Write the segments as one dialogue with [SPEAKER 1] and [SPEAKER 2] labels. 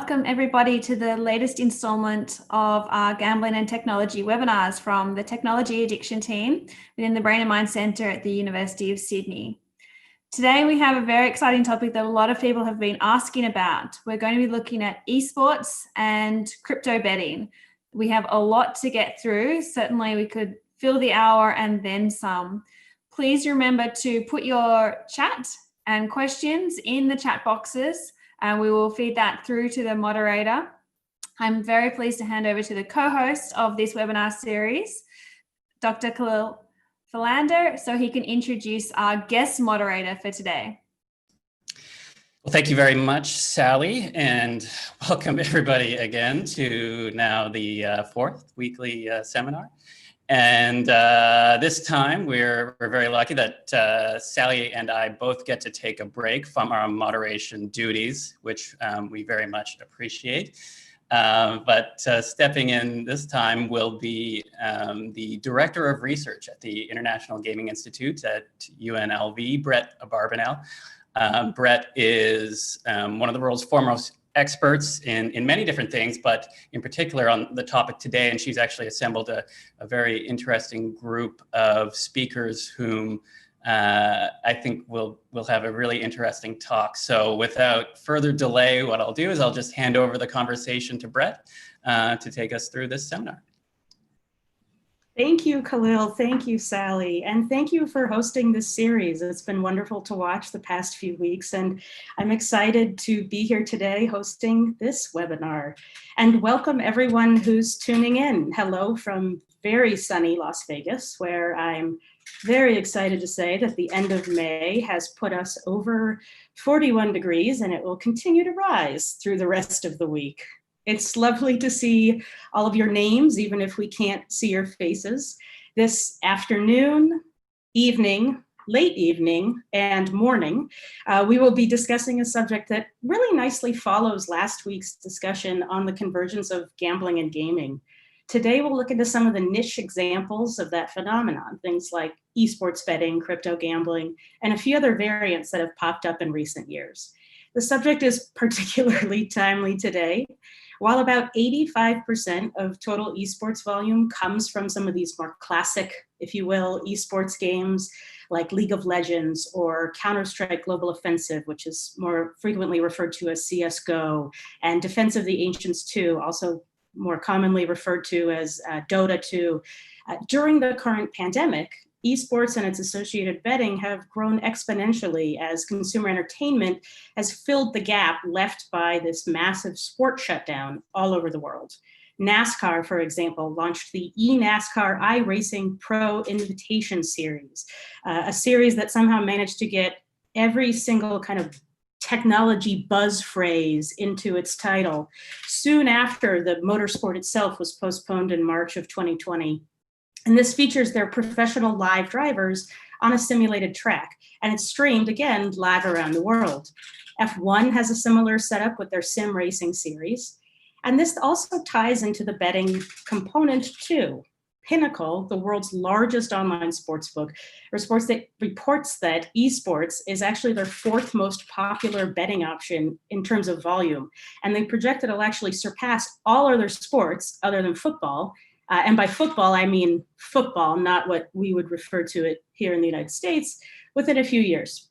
[SPEAKER 1] welcome everybody to the latest installment of our Gambling and Technology webinars from the Technology Addiction team within the Brain and Mind Centre at the University of Sydney. Today we have a very exciting topic that a lot of people have been asking about. We're going to be looking at esports and crypto betting. We have a lot to get through. Certainly we could fill the hour and then some. Please remember to put your chat and questions in the chat boxes, and we will feed that through to the moderator. I'm very pleased to hand over to the co-host of this webinar series, Dr. Khalil Philander, so he can introduce our guest moderator for today.
[SPEAKER 2] Well, thank you very much, Sally, and welcome everybody again to now the fourth weekly seminar. And this time we're very lucky that Sally and I both get to take a break from our moderation duties, which we very much appreciate. But stepping in this time will be the Director of Research at the International Gaming Institute at UNLV, Brett Abarbanel. Brett is one of the world's foremost experts in many different things, but in particular on the topic today. And she's actually assembled a very interesting group of speakers whom I think we'll have a really interesting talk. So without further delay, what I'll do is I'll just hand over the conversation to Brett to take us through this seminar.
[SPEAKER 3] Thank you, Khalil. Thank you, Sally. And thank you for hosting this series. It's been wonderful to watch the past few weeks, and I'm excited to be here today hosting this webinar. And welcome everyone who's tuning in. Hello from very sunny Las Vegas, where I'm very excited to say that the end of May has put us over 41 degrees, and it will continue to rise through the rest of the week. It's lovely to see all of your names, even if we can't see your faces. This afternoon, evening, late evening, and morning, we will be discussing a subject that really nicely follows last week's discussion on the convergence of gambling and gaming. Today, we'll look into some of the niche examples of that phenomenon, things like esports betting, crypto gambling, and a few other variants that have popped up in recent years. The subject is particularly timely today. While about 85% of total esports volume comes from some of these more classic, if you will, esports games like League of Legends or Counter-Strike Global Offensive, which is more frequently referred to as CSGO, and Defense of the Ancients 2, also more commonly referred to as Dota 2. During the current pandemic, esports and its associated betting have grown exponentially as consumer entertainment has filled the gap left by this massive sport shutdown all over the world. NASCAR, for example, launched the eNASCAR iRacing Pro Invitation Series, a series that somehow managed to get every single kind of technology buzz phrase into its title soon after the motorsport itself was postponed in March of 2020. And this features their professional live drivers on a simulated track, and it's streamed again live around the world. F1 has a similar setup with their sim racing series. And this also ties into the betting component too. Pinnacle, the world's largest online sportsbook, reports that esports is actually their fourth most popular betting option in terms of volume. And they project that it'll actually surpass all other sports other than football. And by football, I mean football, not what we would refer to it here in the United States, within a few years.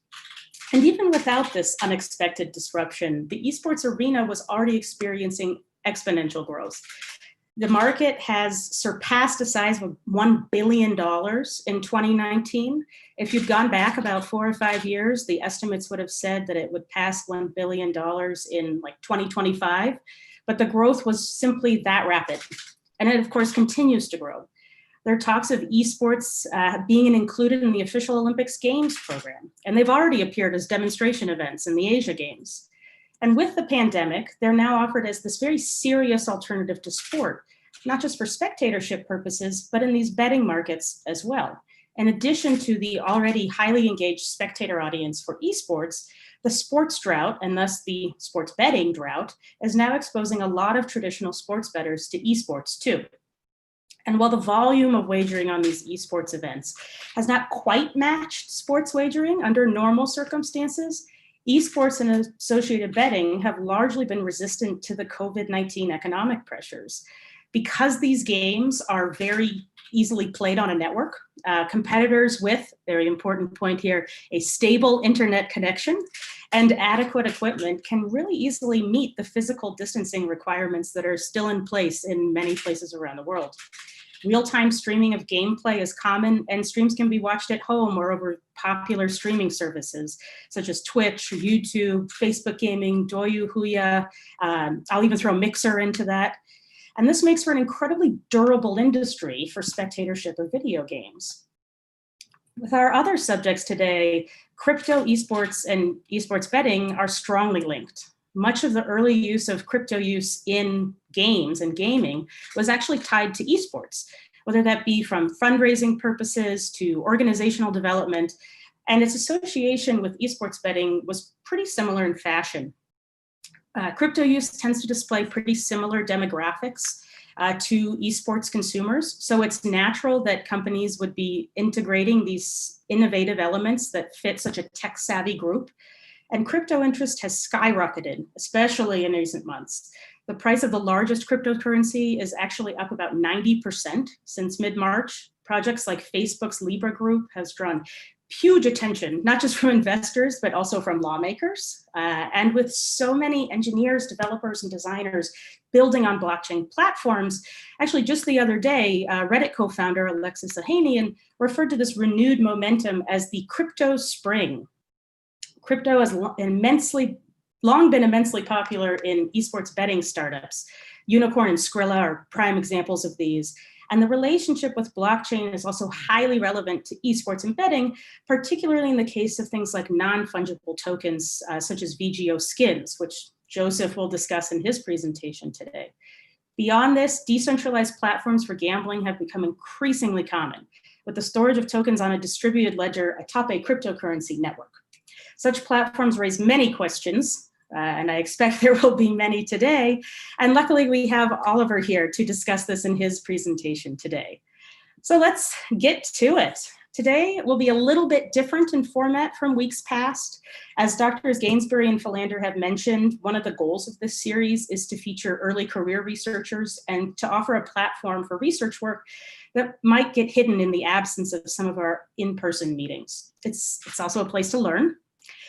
[SPEAKER 3] And even without this unexpected disruption, the esports arena was already experiencing exponential growth. The market has surpassed a size of $1 billion in 2019. If you'd gone back about 4 or 5 years, the estimates would have said that it would pass $1 billion in like 2025, but the growth was simply that rapid. And it, of course, continues to grow. There are talks of esports being included in the official Olympics Games program, and they've already appeared as demonstration events in the Asia Games. And with the pandemic, they're now offered as this very serious alternative to sport, not just for spectatorship purposes, but in these betting markets as well. In addition to the already highly engaged spectator audience for esports, the sports drought, and thus the sports betting drought, is now exposing a lot of traditional sports bettors to esports too. And while the volume of wagering on these esports events has not quite matched sports wagering under normal circumstances, Esports and associated betting have largely been resistant to the COVID-19 economic pressures. Because these games are very easily played on a network, competitors with, very important point here, a stable internet connection and adequate equipment can really easily meet the physical distancing requirements that are still in place in many places around the world. Real-time streaming of gameplay is common, and streams can be watched at home or over popular streaming services such as Twitch, YouTube, Facebook Gaming, Douyu, Huya. I'll even throw Mixer into that. And this makes for an incredibly durable industry for spectatorship of video games. With our other subjects today, crypto esports and esports betting are strongly linked. Much of the early use of crypto use in games and gaming was actually tied to esports, whether that be from fundraising purposes to organizational development, and its association with esports betting was pretty similar in fashion. Crypto use tends to display pretty similar demographics to esports consumers. So it's natural that companies would be integrating these innovative elements that fit such a tech-savvy group. And crypto interest has skyrocketed, especially in recent months. The price of the largest cryptocurrency is actually up about 90% since mid-March. Projects like Facebook's Libra Group has drawn huge attention, not just from investors, but also from lawmakers. And with so many engineers, developers, and designers building on blockchain platforms, actually just the other day, Reddit co-founder Alexis Ohanian referred to this renewed momentum as the crypto spring. Crypto has long been immensely popular in esports betting startups. Unikrn and Skrilla are prime examples of these. And the relationship with blockchain is also highly relevant to esports and betting, particularly in the case of things like non-fungible tokens, such as VGO skins, which Joseph will discuss in his presentation today. Beyond this, decentralized platforms for gambling have become increasingly common, with the storage of tokens on a distributed ledger atop a cryptocurrency network. Such platforms raise many questions, and I expect there will be many today. And luckily we have Oliver here to discuss this in his presentation today. So let's get to it. Today will be a little bit different in format from weeks past. As Drs. Gainsbury and Philander have mentioned, one of the goals of this series is to feature early career researchers and to offer a platform for research work that might get hidden in the absence of some of our in-person meetings. It's also a place to learn.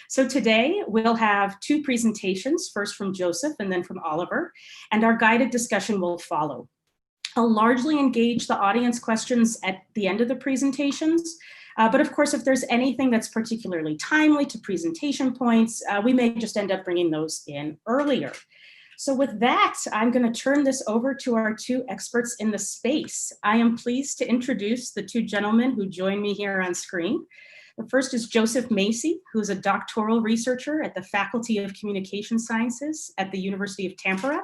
[SPEAKER 3] So today we'll have two presentations, first from Joseph and then from Oliver, and our guided discussion will follow. I'll largely engage the audience questions at the end of the presentations, but of course, if there's anything that's particularly timely to presentation points, we may just end up bringing those in earlier. So with that, I'm going to turn this over to our two experts in the space. I am pleased to introduce the two gentlemen who join me here on screen. The first is Joseph Macy, who is a doctoral researcher at the Faculty of Communication Sciences at the University of Tampere.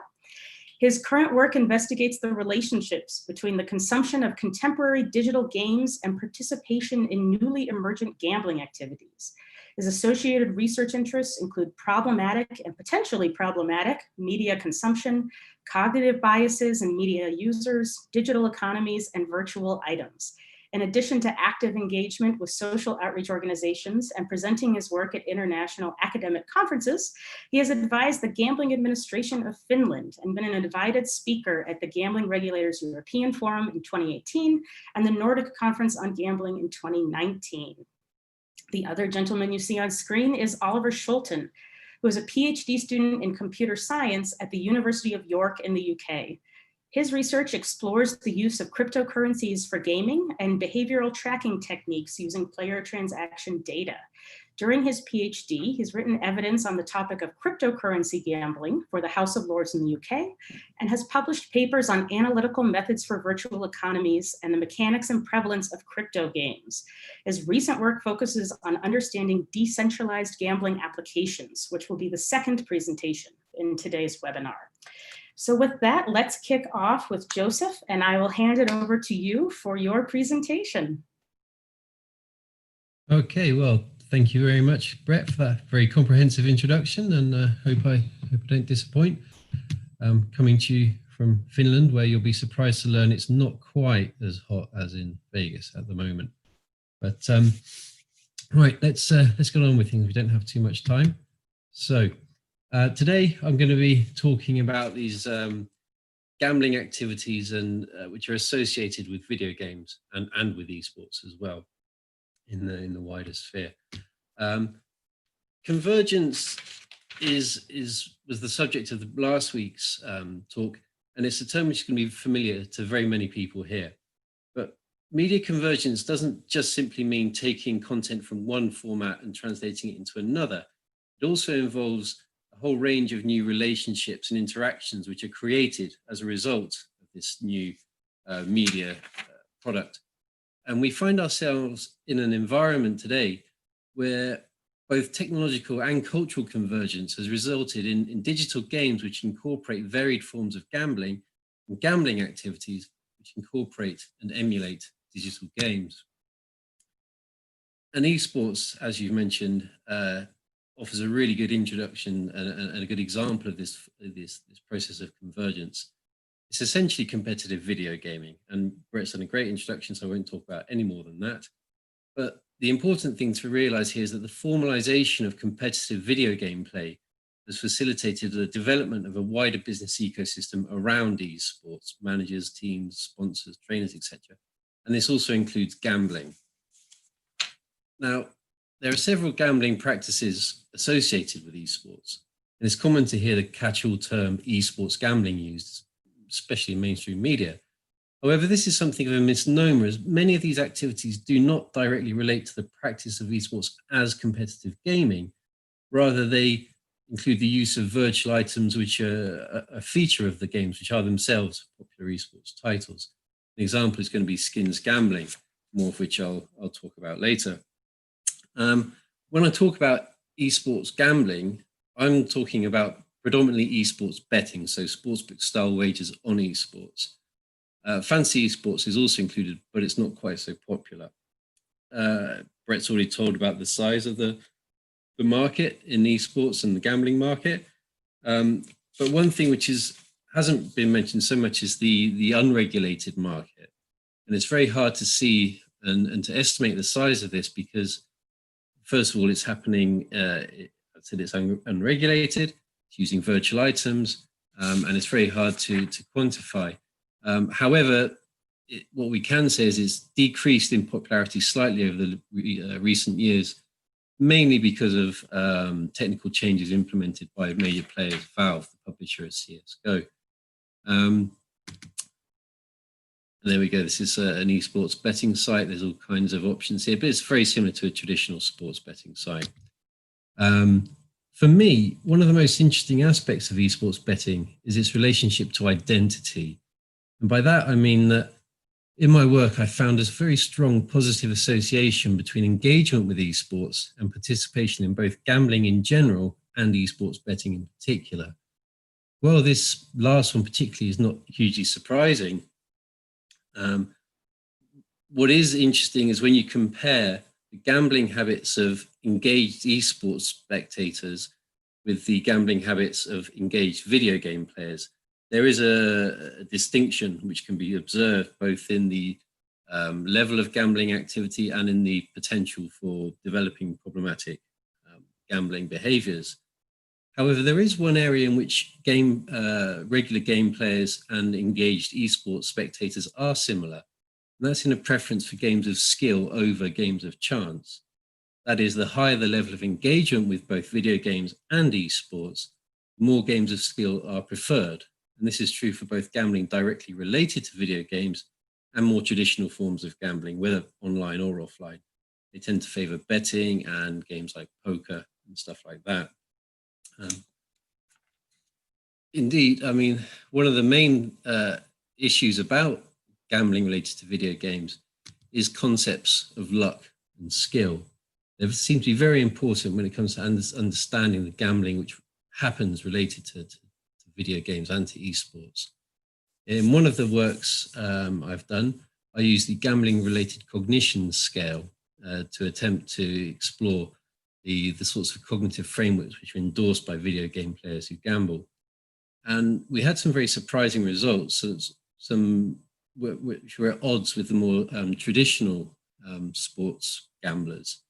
[SPEAKER 3] His current work investigates the relationships between the consumption of contemporary digital games and participation in newly emergent gambling activities. His associated research interests include problematic and potentially problematic media consumption, cognitive biases in media users, digital economies, and virtual items. In addition to active engagement with social outreach organizations and presenting his work at international academic conferences, he has advised the Gambling Administration of Finland and been an invited speaker at the Gambling Regulators European Forum in 2018 and the Nordic Conference on Gambling in 2019. The other gentleman you see on screen is Oliver Scholten, who is a PhD student in computer science at the University of York in the UK. His research explores the use of cryptocurrencies for gaming and behavioral tracking techniques using player transaction data. During his PhD, he's written evidence on the topic of cryptocurrency gambling for the House of Lords in the UK and has published papers on analytical methods for virtual economies and the mechanics and prevalence of crypto games. His recent work focuses on understanding decentralized gambling applications, which will be the second presentation in today's webinar. So with that, let's kick off with Joseph, and I will hand it over to you for your presentation.
[SPEAKER 4] Okay, well, thank you very much, Brett, for that very comprehensive introduction, and hope I don't disappoint. Coming to you from Finland, where you'll be surprised to learn it's not quite as hot as in Vegas at the moment. But right, let's get on with things. We don't have too much time. So today I'm going to be talking about these gambling activities and which are associated with video games and with esports as well in the wider sphere. Convergence was the subject of last week's talk, and it's a term which is going to be familiar to very many people here. But media convergence doesn't just simply mean taking content from one format and translating it into another. It also involves a whole range of new relationships and interactions which are created as a result of this new media product. And we find ourselves in an environment today where both technological and cultural convergence has resulted in digital games which incorporate varied forms of gambling and gambling activities which incorporate and emulate digital games. And esports, as you've mentioned, offers a really good introduction and a good example of this process of convergence. It's essentially competitive video gaming, and Brett's done a great introduction, so I won't talk about any more than that. But the important thing to realize here is that the formalization of competitive video game play has facilitated the development of a wider business ecosystem around esports, managers, teams, sponsors, trainers, etc. And this also includes gambling. Now, there are several gambling practices associated with esports, and it's common to hear the catch-all term esports gambling used, especially in mainstream media. However, this is something of a misnomer, as many of these activities do not directly relate to the practice of esports as competitive gaming. Rather, they include the use of virtual items, which are a feature of the games, which are themselves popular esports titles. An example is going to be skins gambling, more of which I'll talk about later. When I talk about esports gambling, I'm talking about predominantly esports betting, so sportsbook style wagers on esports. Fantasy esports is also included, but it's not quite so popular. Brett's already told about the size of the market in esports and the gambling market. But one thing which hasn't been mentioned so much is the unregulated market. And it's very hard to see and to estimate the size of this because, first of all, it's happening, I said it's unregulated, it's using virtual items, and it's very hard to quantify. However, what we can say is it's decreased in popularity slightly over the recent years, mainly because of technical changes implemented by major players, Valve, the publisher of CSGO. There we go. This is an esports betting site. There's all kinds of options here, but it's very similar to a traditional sports betting site. For me, one of the most interesting aspects of esports betting is its relationship to identity. And by that, I mean that in my work, I found a very strong positive association between engagement with esports and participation in both gambling in general and esports betting in particular. Well, this last one particularly is not hugely surprising. What is interesting is when you compare the gambling habits of engaged esports spectators with the gambling habits of engaged video game players, there is a distinction which can be observed both in the level of gambling activity and in the potential for developing problematic gambling behaviors. However, there is one area in which regular game players and engaged esports spectators are similar, and that's in a preference for games of skill over games of chance. That is, the higher the level of engagement with both video games and esports, the more games of skill are preferred. And this is true for both gambling directly related to video games and more traditional forms of gambling, whether online or offline. They tend to favor betting and games like poker and stuff like that. Indeed, I mean, one of the main issues about gambling related to video games is concepts of luck and skill. They seem to be very important when it comes to understanding the gambling which happens related to video games and to esports. In one of the works I've done, I use the gambling related cognition scale to attempt to explore the sorts of cognitive frameworks which are endorsed by video game players who gamble. And we had some very surprising results, some which were at odds with the more traditional sports gamblers.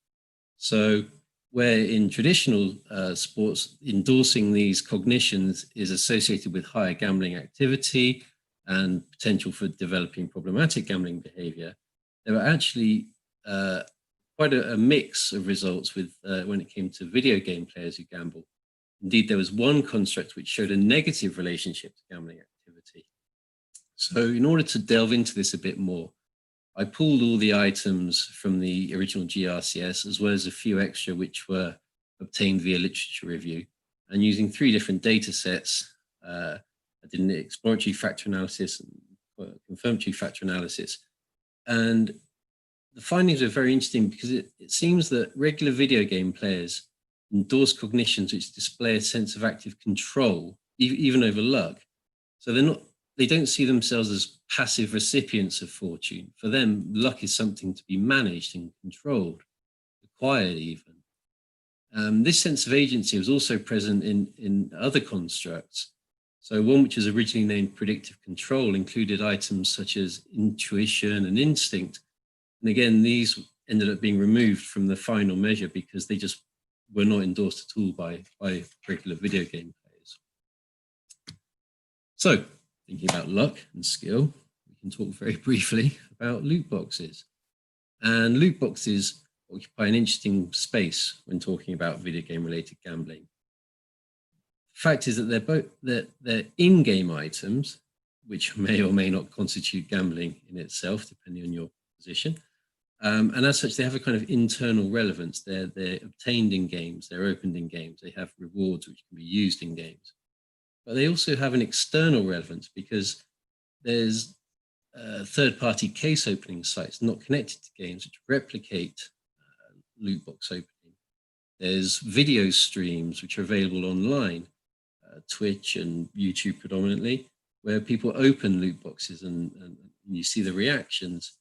[SPEAKER 4] So where in traditional sports, endorsing these cognitions is associated with higher gambling activity and potential for developing problematic gambling behavior, there were actually quite a mix of results with when it came to video game players who gamble. Indeed, there was one construct which showed a negative relationship to gambling activity. So in order to delve into this a bit more, I pulled all the items from the original GRCS, as well as a few extra which were obtained via literature review. And using 3 different data sets, I did an exploratory factor analysis and confirmatory factor analysis. And the findings are very interesting because it seems that regular video game players endorse cognitions which display a sense of active control, even over luck. So they don't see themselves as passive recipients of fortune. For them, luck is something to be managed and controlled, acquired even. This sense of agency was also present in other constructs. So one which was originally named predictive control included items such as intuition and instinct. And again, these ended up being removed from the final measure because they just were not endorsed at all by regular video game players. So, thinking about luck and skill, we can talk very briefly about loot boxes. And loot boxes occupy an interesting space when talking about video game related gambling. The fact is that they're in-game items, which may or may not constitute gambling in itself, depending on your position. And as such, they have a kind of internal relevance. They're obtained in games, they're opened in games, they have rewards which can be used in games. But they also have an external relevance because there's third-party case opening sites not connected to games which replicate loot box opening. There's video streams which are available online, Twitch and YouTube predominantly, where people open loot boxes and you see the reactions.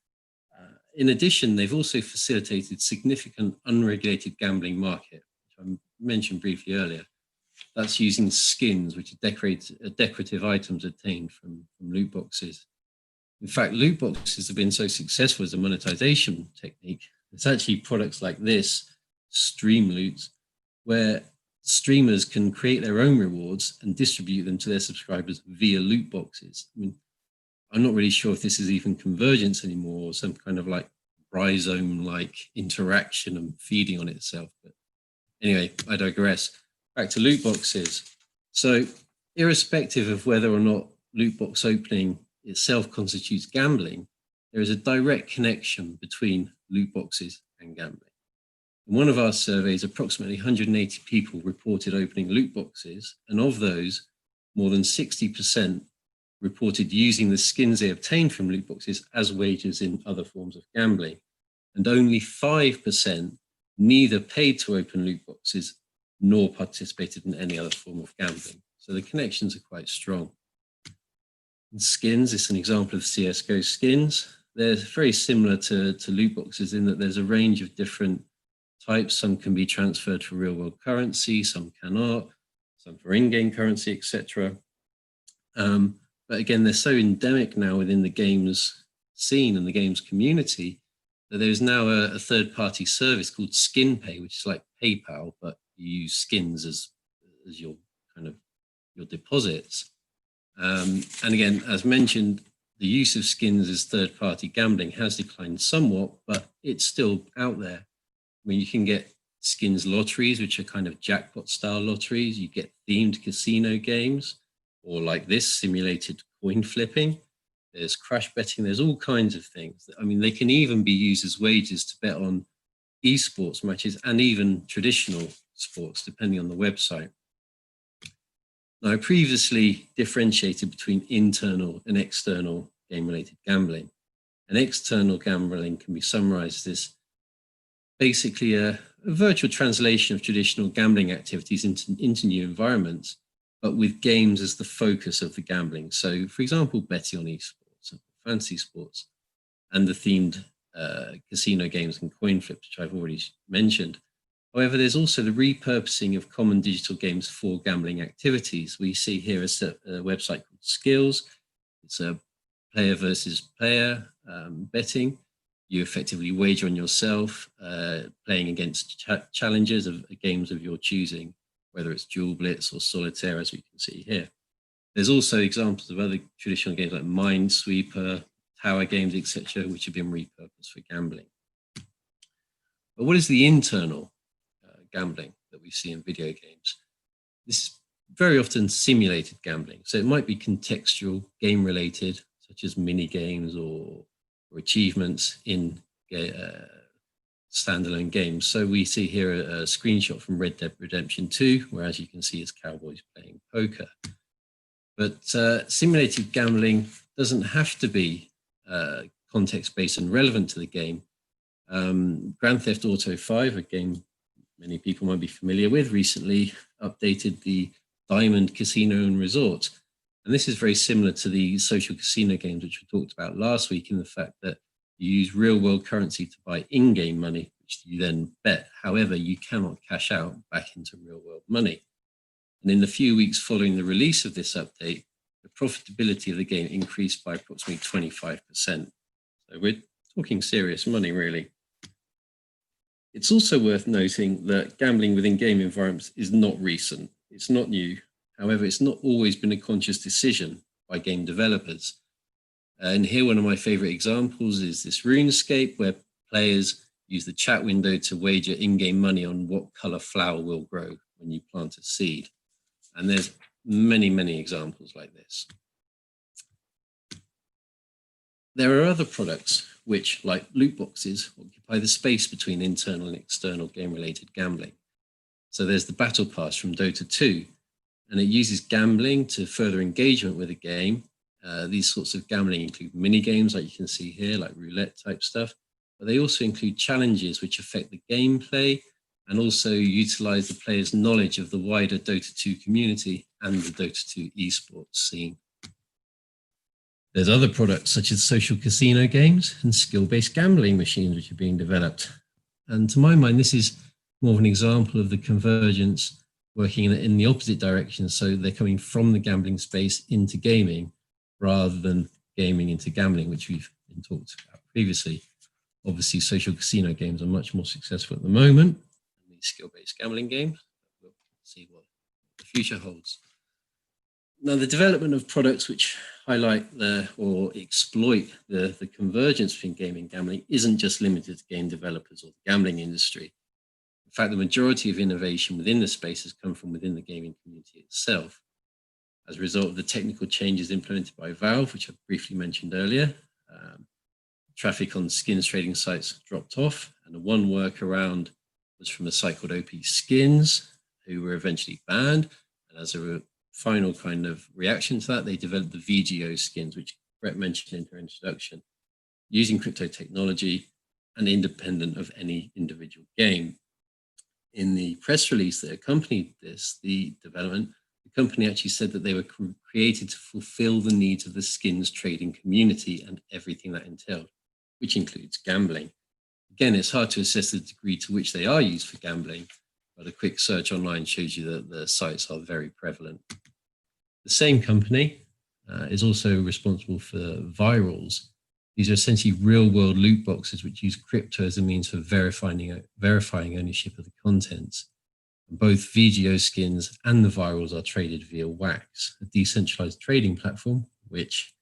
[SPEAKER 4] In addition, they've also facilitated significant unregulated gambling market, which I mentioned briefly earlier. That's using skins, which are decorative items obtained from loot boxes. In fact, loot boxes have been so successful as a monetization technique. It's actually products like this, Streamloot, where streamers can create their own rewards and distribute them to their subscribers via loot boxes. I mean, I'm not really sure if this is even convergence anymore or some kind of like rhizome-like interaction and feeding on itself. But anyway, I digress. Back to loot boxes. So irrespective of whether or not loot box opening itself constitutes gambling, there is a direct connection between loot boxes and gambling. In one of our surveys, approximately 180 people reported opening loot boxes, and of those, more than 60% reported using the skins they obtained from loot boxes as wagers in other forms of gambling. And only 5% neither paid to open loot boxes nor participated in any other form of gambling. So the connections are quite strong. And skins is an example of CSGO skins. They're very similar to loot boxes in that there's a range of different types. Some can be transferred for real world currency, some cannot, some for in-game currency, etc. But again, they're so endemic now within the games scene and the games community that there's now a third-party service called SkinPay, which is like PayPal, but you use skins as your kind of your deposits. And again, as mentioned, the use of skins as third-party gambling has declined somewhat, but it's still out there. I mean, you can get skins lotteries, which are kind of jackpot-style lotteries. You get themed casino games, or like this, simulated coin flipping. There's crash betting. There's all kinds of things. I mean, they can even be used as wagers to bet on esports matches and even traditional sports, depending on the website. Now, I previously differentiated between internal and external game-related gambling. And external gambling can be summarized as basically a virtual translation of traditional gambling activities into new environments, but with games as the focus of the gambling. So, for example, betting on esports, fantasy sports, and the themed casino games and coin flips, which I've already mentioned. However, there's also the repurposing of common digital games for gambling activities. We see here a website called Skills. It's a player versus player betting You effectively wager on yourself, playing against challengers of games of your choosing, whether it's Dual Blitz or Solitaire, as we can see here. There's also examples of other traditional games like Minesweeper, tower games, etc., which have been repurposed for gambling. But what is the internal gambling that we see in video games? This is very often simulated gambling. So it might be contextual, game-related, such as mini games or achievements in standalone games. So we see here a screenshot from Red Dead Redemption 2, where, as you can see, it's cowboys playing poker. But simulated gambling doesn't have to be context-based and relevant to the game. Grand Theft Auto 5, a game many people might be familiar with, recently updated the Diamond Casino and Resort. And this is very similar to the social casino games, which we talked about last week, in the fact that you use real world currency to buy in-game money, which you then bet. However, you cannot cash out back into real world money. And in the few weeks following the release of this update, the profitability of the game increased by approximately 25%. So we're talking serious money, really. It's also worth noting that gambling within game environments is not recent. It's not new. However, it's not always been a conscious decision by game developers. And here, one of my favorite examples is this RuneScape, where players use the chat window to wager in-game money on what color flower will grow when you plant a seed. And there's many, many examples like this. There are other products which, like loot boxes, occupy the space between internal and external game-related gambling. So there's the Battle Pass from Dota 2, and it uses gambling to further engagement with a game. These sorts of gambling include mini games, like you can see here, like roulette type stuff, but they also include challenges which affect the gameplay and also utilize the player's knowledge of the wider Dota 2 community and the Dota 2 esports scene. There's other products such as social casino games and skill-based gambling machines which are being developed. And to my mind, this is more of an example of the convergence working in the opposite direction. So they're coming from the gambling space into gaming rather than gaming into gambling, which we've been talked about previously. Obviously, social casino games are much more successful at the moment than these skill-based gambling games. We'll see what the future holds. Now, the development of products which highlight or exploit the convergence between gaming and gambling isn't just limited to game developers or the gambling industry. In fact, the majority of innovation within the space has come from within the gaming community itself. As a result of the technical changes implemented by Valve, which I briefly mentioned earlier, traffic on skins trading sites dropped off, and the one workaround was from a site called OP Skins, who were eventually banned. And as a final kind of reaction to that, they developed the VGO skins, which Brett mentioned in her introduction, using crypto technology and independent of any individual game. In the press release that accompanied this, the development, the company actually said that they were created to fulfill the needs of the skins trading community and everything that entailed, which includes gambling. Again, it's hard to assess the degree to which they are used for gambling, but a quick search online shows you that the sites are very prevalent. The same company is also responsible for Virals. These are essentially real-world loot boxes which use crypto as a means for verifying ownership of the contents. And both VGO skins and the Virals are traded via Wax, a decentralized trading platform, which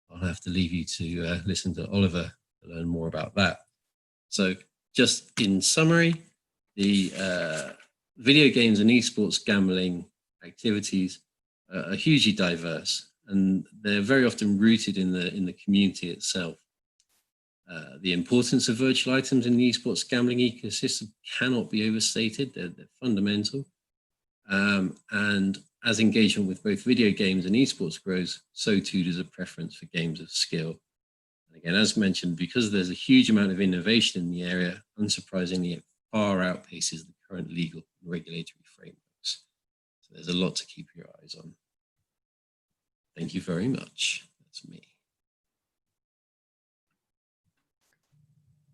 [SPEAKER 4] I'll have to leave you to listen to Oliver to learn more about that. So just in summary, the video games and esports gambling activities are hugely diverse, and they're very often rooted in the community itself. The importance of virtual items in the esports gambling ecosystem cannot be overstated. They're fundamental. And as engagement with both video games and esports grows, so too does a preference for games of skill. And again, as mentioned, because there's a huge amount of innovation in the area, unsurprisingly, it far outpaces the current legal and regulatory frameworks. So there's a lot to keep your eyes on. Thank you very much. That's me.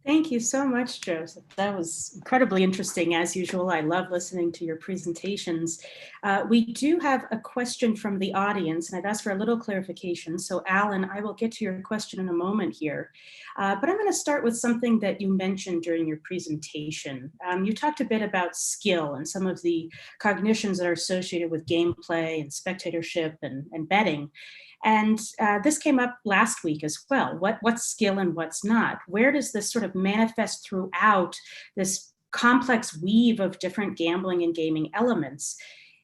[SPEAKER 3] Thank you so much, Joseph. That was incredibly interesting. As usual, I love listening to your presentations. We do have a question from the audience, and I've asked for a little clarification. So Alan, I will get to your question in a moment here. But I'm going to start with something that you mentioned during your presentation. You talked a bit about skill and some of the cognitions that are associated with gameplay and spectatorship and betting. And this came up last week as well. What's skill and what's not? Where does this sort of manifest throughout this complex weave of different gambling and gaming elements?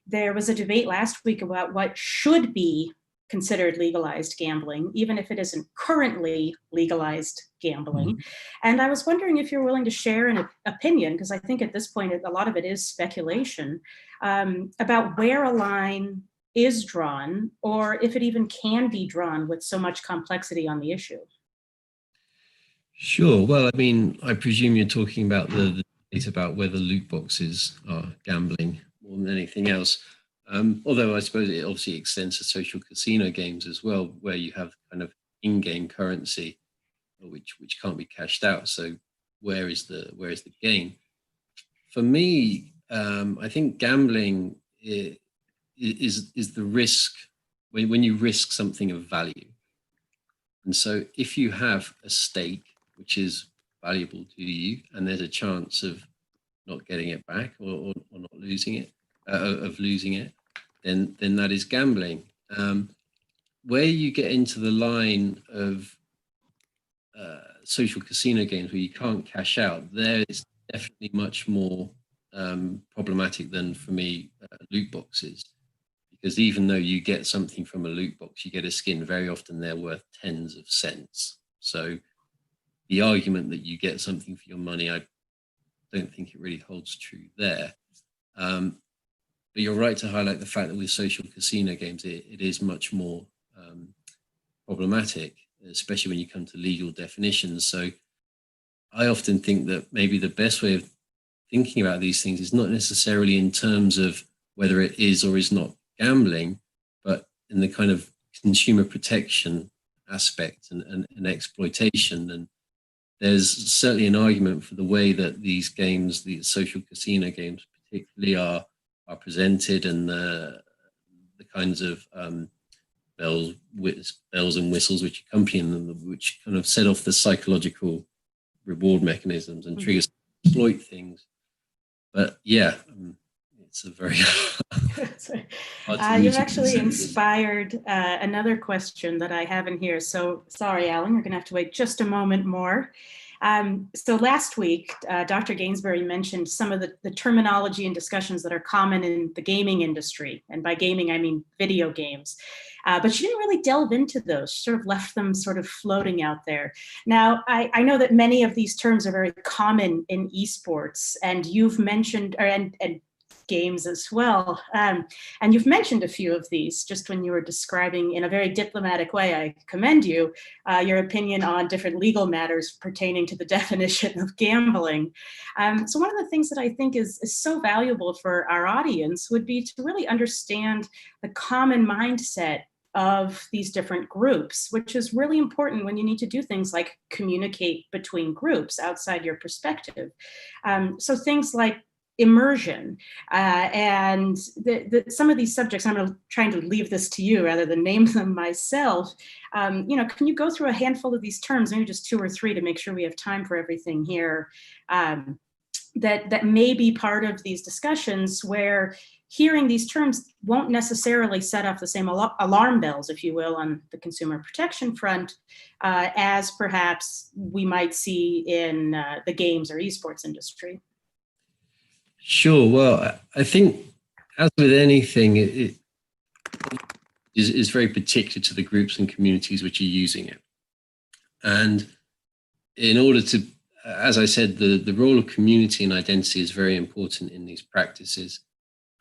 [SPEAKER 3] There was a debate last week about what should be considered legalized gambling, even if it isn't currently legalized gambling. And I was wondering if you're willing to share an opinion, because I think at this point, a lot of it is speculation, about where a line is drawn, or if it even can be drawn with so much complexity on the issue.
[SPEAKER 4] Sure. Well, I mean, I presume you're talking about the debate about whether loot boxes are gambling more than anything else. Although I suppose it obviously extends to social casino games as well, where you have kind of in-game currency, which can't be cashed out. So where is the gain? For me, I think gambling is the risk when you risk something of value. And so if you have a stake which is valuable to you and there's a chance of not getting it back or not losing it, of losing it, then that is gambling. Where you get into the line of social casino games where you can't cash out, there is definitely much more problematic than, for me, loot boxes. Because even though you get something from a loot box, you get a skin, very often they're worth tens of cents. So the argument that you get something for your money, I don't think it really holds true there. But you're right to highlight the fact that with social casino games, it is much more problematic, especially when you come to legal definitions. So I often think that maybe the best way of thinking about these things is not necessarily in terms of whether it is or is not gambling, but in the kind of consumer protection aspect and exploitation. And there's certainly an argument for the way that these games, these social casino games particularly, are presented, and the kinds of bells and whistles which accompany them, which kind of set off the psychological reward mechanisms and triggers to exploit things. But yeah, it's a very
[SPEAKER 3] you've actually inspired another question that I have in here. So sorry, Alan, you're going to have to wait just a moment more. So last week, Dr. Gainsbury mentioned some of the terminology and discussions that are common in the gaming industry. And by gaming, I mean video games. But she didn't really delve into those. She sort of left them sort of floating out there. Now, I know that many of these terms are very common in esports, and you've mentioned, and games as well. And you've mentioned a few of these just when you were describing in a very diplomatic way. I commend you, your opinion on different legal matters pertaining to the definition of gambling. So one of the things that I think is so valuable for our audience would be to really understand the common mindset of these different groups, which is really important when you need to do things like communicate between groups outside your perspective. So things like immersion and some of these subjects, I'm trying to leave this to you rather than name them myself. Can you go through a handful of these terms, maybe just 2 or 3 to make sure we have time for everything here, that may be part of these discussions where hearing these terms won't necessarily set off the same alarm bells, if you will, on the consumer protection front as perhaps we might see in the games or esports industry?
[SPEAKER 4] Sure. Well, I think, as with anything, it is very particular to the groups and communities which are using it. And in order to, as I said, the role of community and identity is very important in these practices.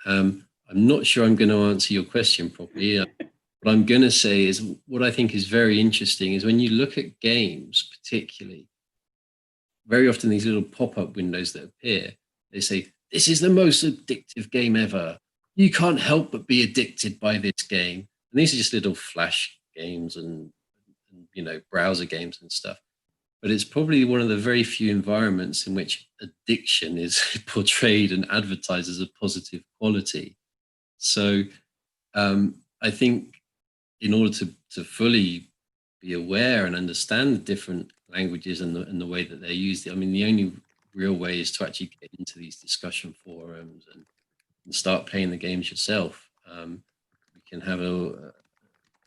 [SPEAKER 4] I'm not sure I'm going to answer your question properly. What I'm going to say is what I think is very interesting is when you look at games, particularly, very often these little pop-up windows that appear, they say, "This is the most addictive game ever. You can't help but be addicted by this game." And these are just little flash games and browser games and stuff. but it's probably one of the very few environments in which addiction is portrayed and advertised as a positive quality. So I think in order to fully be aware and understand the different languages and the way that they're used, I mean, the only real way is to actually get into these discussion forums and start playing the games yourself. We can have a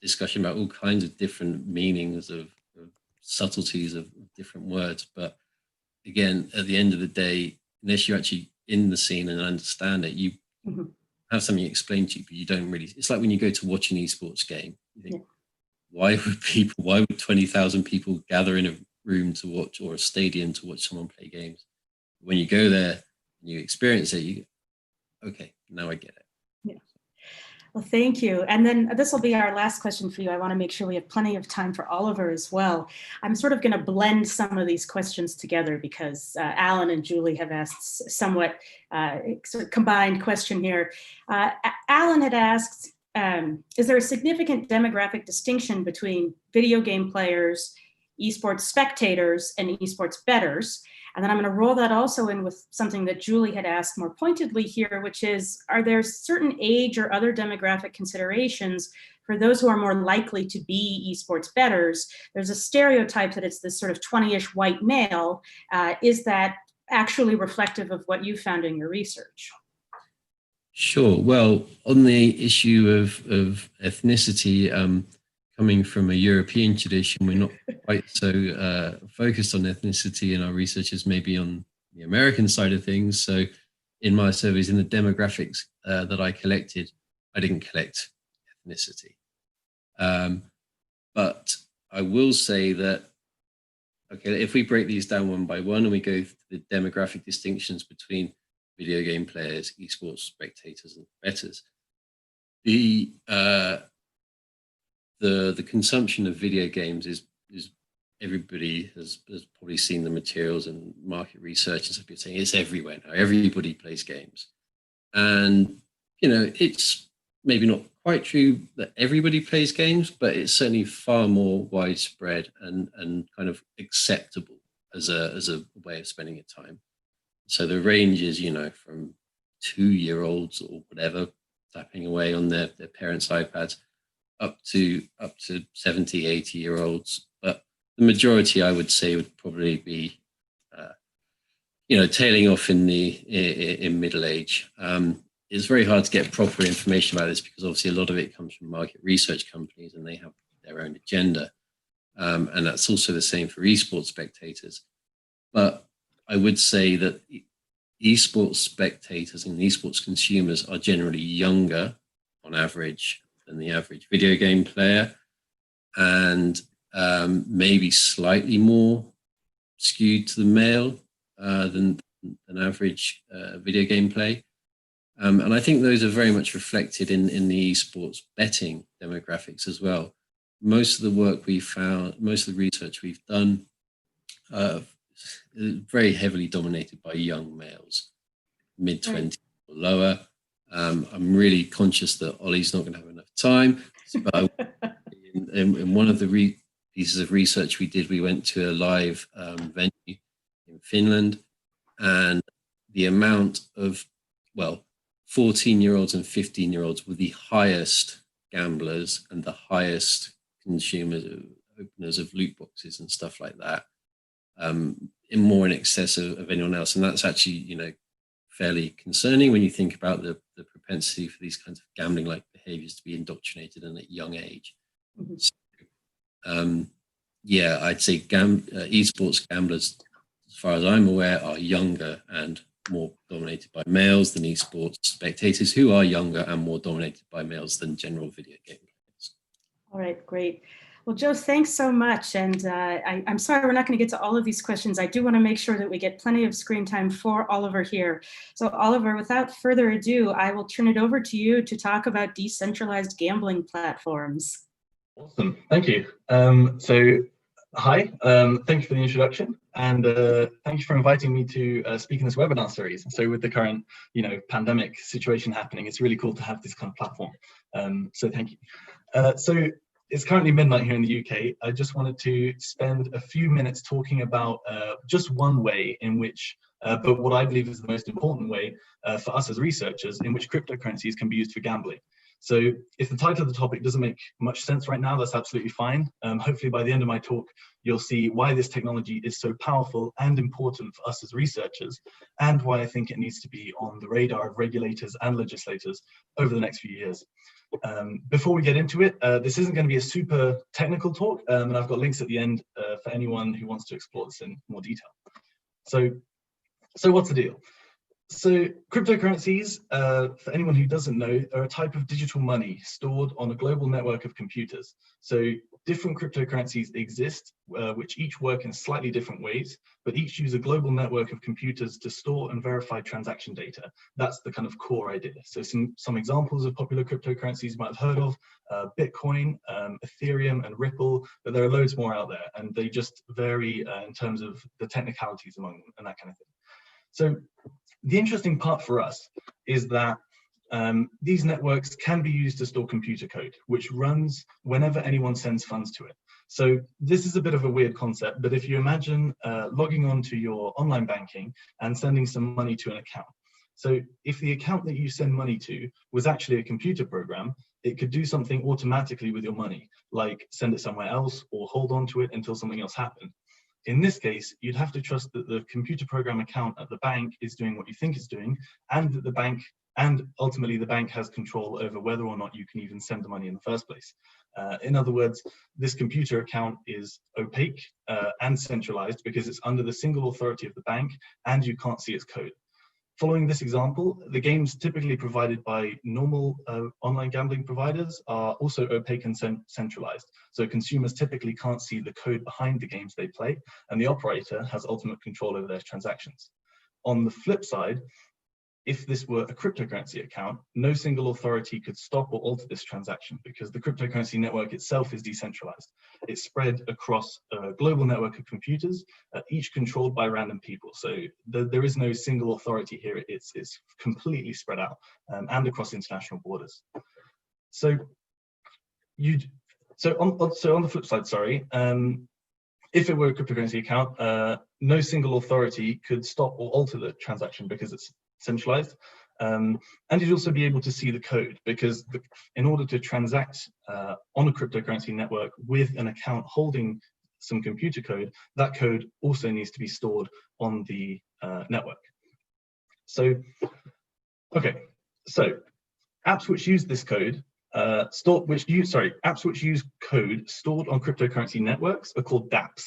[SPEAKER 4] discussion about all kinds of different meanings of subtleties of different words. But again, at the end of the day, unless you're actually in the scene and understand it, you have something explained to you, but you don't really. It's like when you go to watch an esports game, you think, why would 20,000 people gather in a room to watch, or a stadium to watch someone play games? When you go there and you experience it, you go, okay, now I get it.
[SPEAKER 3] Yeah. Well, thank you. And then this will be our last question for you. I want to make sure we have plenty of time for Oliver as well. I'm sort of going to blend some of these questions together because Alan and Julie have asked somewhat sort of combined question here. Alan had asked, is there a significant demographic distinction between video game players, esports spectators, and esports bettors? And then I'm going to roll that also in with something that Julie had asked more pointedly here, which is, are there certain age or other demographic considerations for those who are more likely to be esports bettors? There's a stereotype that it's this sort of 20-ish white male. Is that actually reflective of what you found in your research?
[SPEAKER 4] Sure. Well, on the issue of ethnicity, coming from a European tradition, we're not quite so focused on ethnicity in our research as maybe on the American side of things. So in my surveys, in the demographics that I collected, I didn't collect ethnicity. But I will say that, okay, if we break these down one by one and we go through the demographic distinctions between video game players, esports spectators, and bettors, the consumption of video games is everybody has probably seen the materials and market research and stuff. You're saying it's everywhere now. Everybody plays games, and it's maybe not quite true that everybody plays games, but it's certainly far more widespread and kind of acceptable as a way of spending your time. So the range is from 2-year-olds or whatever tapping away on their parents' iPads up to 70, 80-year-olds. But the majority, I would say, would probably be, tailing off in middle age. It's very hard to get proper information about this because obviously a lot of it comes from market research companies and they have their own agenda. And that's also the same for esports spectators. But I would say that esports spectators and esports consumers are generally younger on average than the average video game player, and maybe slightly more skewed to the male than average video game play. And I think those are very much reflected in the esports betting demographics as well. Most of the work we've found, most of the research we've done, is very heavily dominated by young males, mid-20s or lower. I'm really conscious that Ollie's not going to have enough time, but in one of the pieces of research we did, we went to a live venue in Finland, and the amount of, 14-year-olds and 15-year-olds were the highest gamblers and the highest consumers, openers of loot boxes and stuff like that, in excess of anyone else. And that's actually, fairly concerning when you think about the propensity for these kinds of gambling-like behaviors to be indoctrinated in a young age. Mm-hmm. So, I'd say esports gamblers, as far as I'm aware, are younger and more dominated by males than esports spectators, who are younger and more dominated by males than general video game players.
[SPEAKER 3] All right, great. Well, Joe, thanks so much. And I'm sorry we're not going to get to all of these questions. I do want to make sure that we get plenty of screen time for Oliver here. So Oliver, without further ado, I will turn it over to you to talk about decentralized gambling platforms.
[SPEAKER 5] Awesome, thank you. Hi, thank you for the introduction, and thank you for inviting me to speak in this webinar series. So with the current, pandemic situation happening, it's really cool to have this kind of platform. So thank you. So it's currently midnight here in the UK. I just wanted to spend a few minutes talking about just one way in which, but what I believe is the most important way for us as researchers, in which cryptocurrencies can be used for gambling. So if the title of the topic doesn't make much sense right now, that's absolutely fine. Hopefully by the end of my talk, you'll see why this technology is so powerful and important for us as researchers, and why I think it needs to be on the radar of regulators and legislators over the next few years. Before we get into it, this isn't going to be a super technical talk, and I've got links at the end for anyone who wants to explore this in more detail. So what's the deal? So cryptocurrencies, for anyone who doesn't know, are a type of digital money stored on a global network of computers. So different cryptocurrencies exist, which each work in slightly different ways, but each use a global network of computers to store and verify transaction data. That's the kind of core idea. So some examples of popular cryptocurrencies you might have heard of, Bitcoin, Ethereum, and Ripple, but there are loads more out there, and they just vary in terms of the technicalities among them and that kind of thing. So the interesting part for us is that these networks can be used to store computer code, which runs whenever anyone sends funds to it. So this is a bit of a weird concept, but if you imagine logging on to your online banking and sending some money to an account. So if the account that you send money to was actually a computer program, it could do something automatically with your money, like send it somewhere else or hold on to it until something else happened. In this case, you'd have to trust that the computer program account at the bank is doing what you think it's doing, and that the bank, and ultimately the bank, has control over whether or not you can even send the money in the first place. In other words, this computer account is opaque and centralized because it's under the single authority of the bank, and you can't see its code. Following this example, the games typically provided by normal online gambling providers are also opaque and centralized. So consumers typically can't see the code behind the games they play, and the operator has ultimate control over their transactions. On the flip side, if this were a cryptocurrency account, no single authority could stop or alter this transaction because the cryptocurrency network itself is decentralized. It's spread across a global network of computers, each controlled by random people. So there is no single authority here. It's completely spread out and across international borders. So on the flip side, sorry, if it were a cryptocurrency account, no single authority could stop or alter the transaction because it's centralized, and you'd also be able to see the code because in order to transact on a cryptocurrency network with an account holding some computer code, that code also needs to be stored on the network. So, okay, so apps which use this code, apps which use code stored on cryptocurrency networks are called dApps.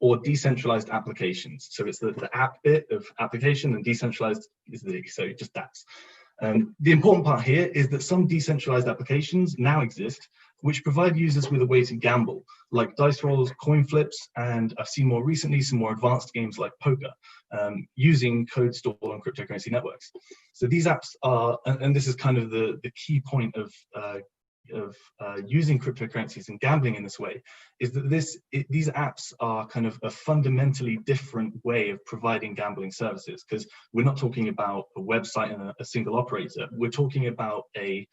[SPEAKER 5] Or decentralized applications. So it's the app bit of application, and decentralized is the D, so just dApps. The important part here is that some decentralized applications now exist which provide users with a way to gamble, like dice rolls, coin flips, and I've seen more recently some more advanced games like poker, using code stored on cryptocurrency networks. So these apps are, and this is kind of the key point of using cryptocurrencies and gambling in this way, is that these apps are kind of a fundamentally different way of providing gambling services, because we're not talking about a website and a single operator. We're talking about a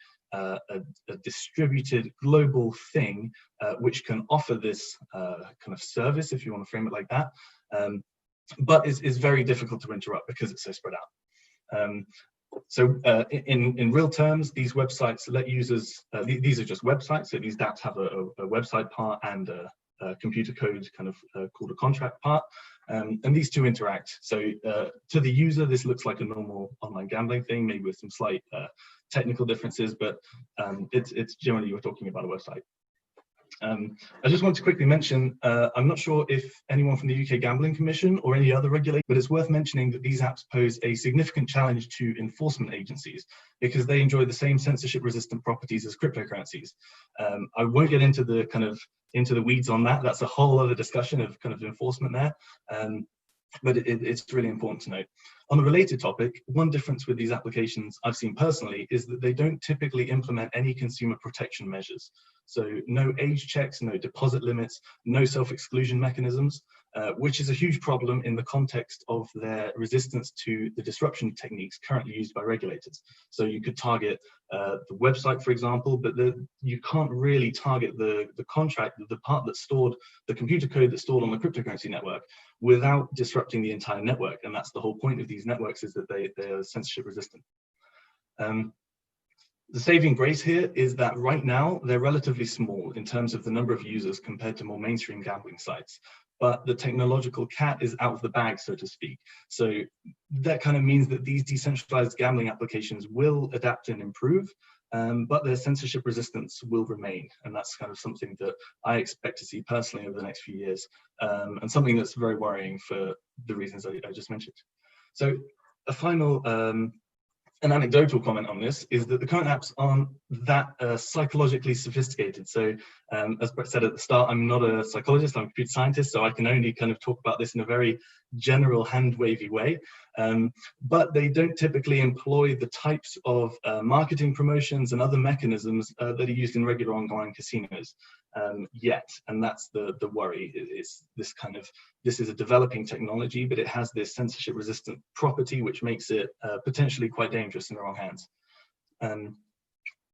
[SPEAKER 5] distributed global thing which can offer this kind of service, if you want to frame it like that, but is very difficult to interrupt because it's so spread out. So in real terms, these websites let users, these are just websites, so these dApps have a website part and a computer code kind of called a contract part, and these two interact. So to the user, this looks like a normal online gambling thing, maybe with some slight technical differences, but it's generally we're talking about a website. I just want to quickly mention, I'm not sure if anyone from the UK Gambling Commission or any other regulator, but it's worth mentioning that these apps pose a significant challenge to enforcement agencies because they enjoy the same censorship resistant properties as cryptocurrencies. I won't get into the weeds on that. That's a whole other discussion of kind of enforcement there. But it's really important to note. On a related topic, one difference with these applications I've seen personally is that they don't typically implement any consumer protection measures. So no age checks, no deposit limits, no self-exclusion mechanisms, which is a huge problem in the context of their resistance to the disruption techniques currently used by regulators. So you could target the website, for example, but you can't really target the contract, the part that's stored, the computer code that's stored on the cryptocurrency network, without disrupting the entire network. And that's the whole point of these networks, is that they are censorship resistant. The saving grace here is that right now they're relatively small in terms of the number of users compared to more mainstream gambling sites. But the technological cat is out of the bag, so to speak. So that kind of means that these decentralized gambling applications will adapt and improve, but their censorship resistance will remain. And that's kind of something that I expect to see personally over the next few years, and something that's very worrying for the reasons I just mentioned. So a final an anecdotal comment on this is that the current apps aren't that psychologically sophisticated. So as Brett said at the start, I'm not a psychologist, I'm a computer scientist, so I can only kind of talk about this in a very general hand-wavy way. But they don't typically employ the types of marketing promotions and other mechanisms that are used in regular online casinos yet. And that's the worry. This is a developing technology, but it has this censorship resistant property, which makes it potentially quite dangerous in the wrong hands.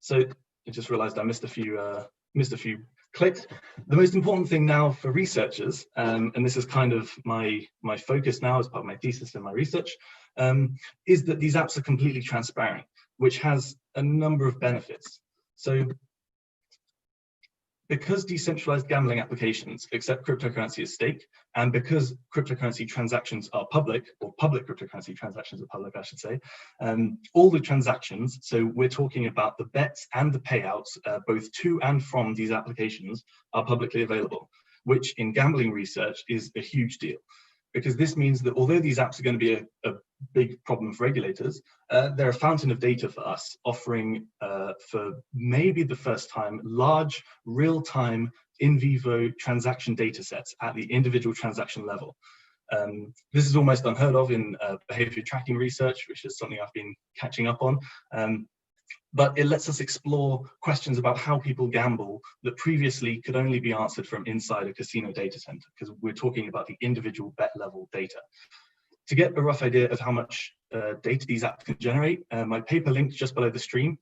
[SPEAKER 5] So I just realized I missed a few clicks. The most important thing now for researchers, and this is kind of my focus now as part of my thesis and my research, is that these apps are completely transparent, which has a number of benefits. So because decentralized gambling applications accept cryptocurrency as stake, and because cryptocurrency transactions are public, or public cryptocurrency transactions are public, I should say, all the transactions, so we're talking about the bets and the payouts, both to and from these applications, are publicly available, which in gambling research is a huge deal. Because this means that although these apps are going to be a big problem for regulators, they're a fountain of data for us, offering for maybe the first time large real-time in vivo transaction data sets at the individual transaction level. This is almost unheard of in behavior tracking research, which is something I've been catching up on. But it lets us explore questions about how people gamble that previously could only be answered from inside a casino data center, because we're talking about the individual bet level data. To get a rough idea of how much data these apps can generate, my paper linked just below the stream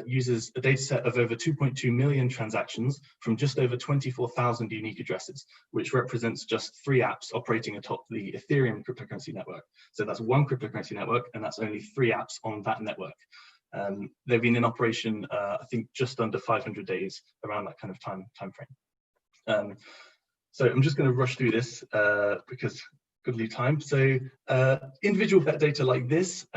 [SPEAKER 5] uses a data set of over 2.2 million transactions from just over 24,000 unique addresses, which represents just 3 apps operating atop the Ethereum cryptocurrency network. So that's one cryptocurrency network, and that's only 3 apps on that network. They've been in operation, I think, just under 500 days, around that kind of time frame. So I'm just going to rush through this because good leave time. So individual bet data like this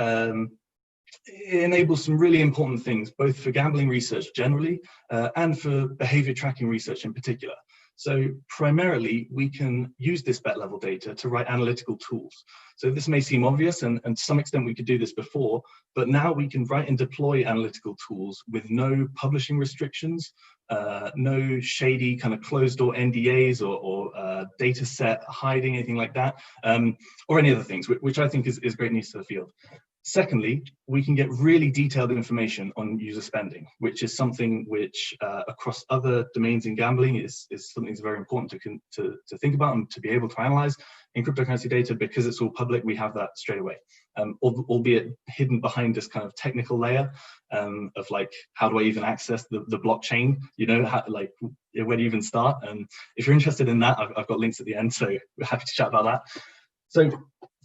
[SPEAKER 5] enables some really important things, both for gambling research generally and for behavior tracking research in particular. So primarily, we can use this bet level data to write analytical tools. So this may seem obvious, and to some extent we could do this before, but now we can write and deploy analytical tools with no publishing restrictions, no shady kind of closed door NDAs or data set hiding, anything like that, or any other things, which I think is great news to the field. Secondly, we can get really detailed information on user spending, which is something which across other domains in gambling is something that's very important to think about and to be able to analyze. In cryptocurrency data, because it's all public, we have that straight away, albeit hidden behind this kind of technical layer of like, how do I even access the blockchain? You know, like, where do you even start? And if you're interested in that, I've got links at the end, so we're happy to chat about that. So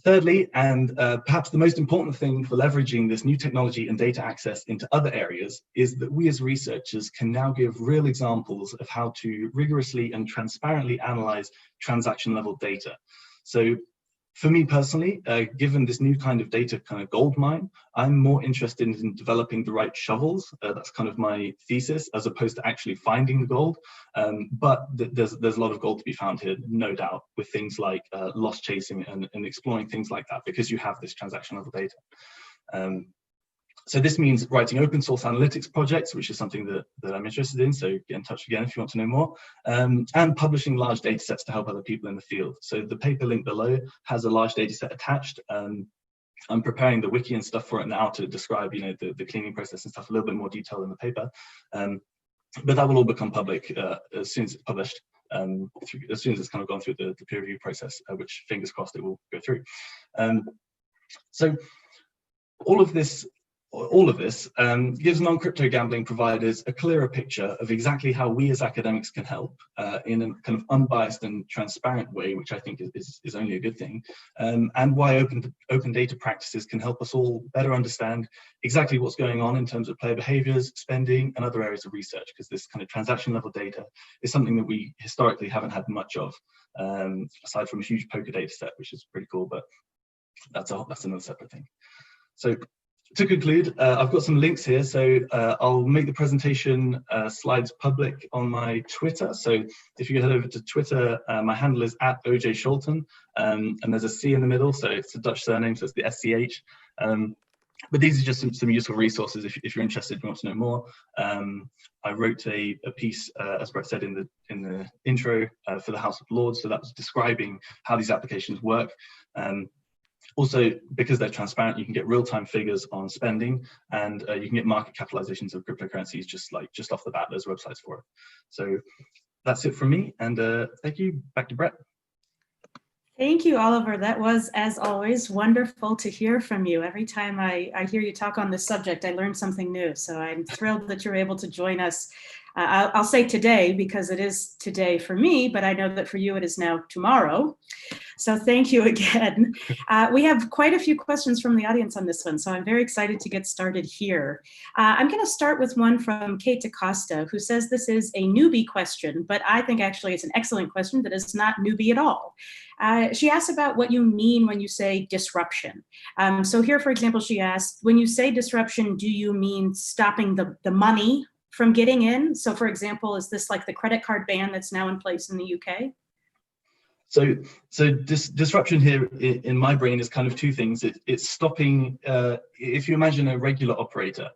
[SPEAKER 5] thirdly, and perhaps the most important thing for leveraging this new technology and data access into other areas, is that we as researchers can now give real examples of how to rigorously and transparently analyze transaction level data. So for me personally, given this new kind of data kind of gold mine, I'm more interested in developing the right shovels. That's kind of my thesis, as opposed to actually finding the gold. But there's a lot of gold to be found here, no doubt, with things like loss chasing and exploring things like that, because you have this transaction level data. So this means writing open source analytics projects, which is something that I'm interested in. So get in touch again if you want to know more, and publishing large data sets to help other people in the field. So the paper link below has a large data set attached. I'm preparing the wiki and stuff for it now to describe, you know, the cleaning process and stuff a little bit more detail in the paper. But that will all become public as soon as it's published, as soon as it's kind of gone through the peer review process, which fingers crossed it will go through. So all of this gives non-crypto gambling providers a clearer picture of exactly how we as academics can help in a kind of unbiased and transparent way, which I think is only a good thing, and why open data practices can help us all better understand exactly what's going on in terms of player behaviors, spending, and other areas of research, because this kind of transaction level data is something that we historically haven't had much of, aside from a huge poker data set, which is pretty cool, but that's another separate thing. So to conclude, I've got some links here, so I'll make the presentation slides public on my Twitter. So if you head over to Twitter, my handle is @OJ and there's a C in the middle, so it's a Dutch surname, so it's the SCH. But these are just some useful resources if you're interested and want to know more. I wrote a piece, as Brett said in the intro, for the House of Lords, so that was describing how these applications work. Also, because they're transparent, you can get real-time figures on spending, and you can get market capitalizations of cryptocurrencies just off the bat. There's websites for it. So that's it from me, and thank you. Back to Brett.
[SPEAKER 3] Thank you, Oliver. That was, as always, wonderful to hear from you. Every time I hear you talk on this subject, I learn something new. So I'm thrilled that you're able to join us. I'll say today, because it is today for me, but I know that for you it is now tomorrow. So thank you again. We have quite a few questions from the audience on this one, so I'm very excited to get started here. I'm going to start with one from Kate DaCosta, who says this is a newbie question, but I think actually it's an excellent question that is not newbie at all. She asks about what you mean when you say disruption. So here, for example, she asked, when you say disruption, do you mean stopping the money from getting in? So for example, is this like the credit card ban that's now in place in the UK?
[SPEAKER 5] So disruption here in my brain is kind of two things. It's stopping, if you imagine a regular operator